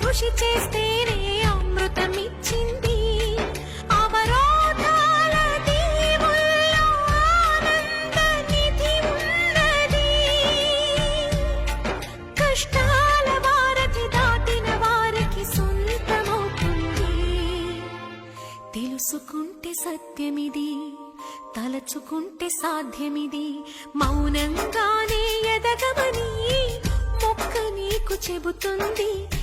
కృషి చేస్తేనే అమృతమిచ్చింది. అవరోధాల దీవుల్లో ఆనంద నిధి ఉన్నది. కష్టాల వారధి దాటిన వారికి సొంతమవుతుంది. తెలుసుకుంటే సత్యమిది, తలచుకుంటే సాధ్యమిది. మౌనంగానే ఎదగమని మొక్క నీకు చెబుతుంది.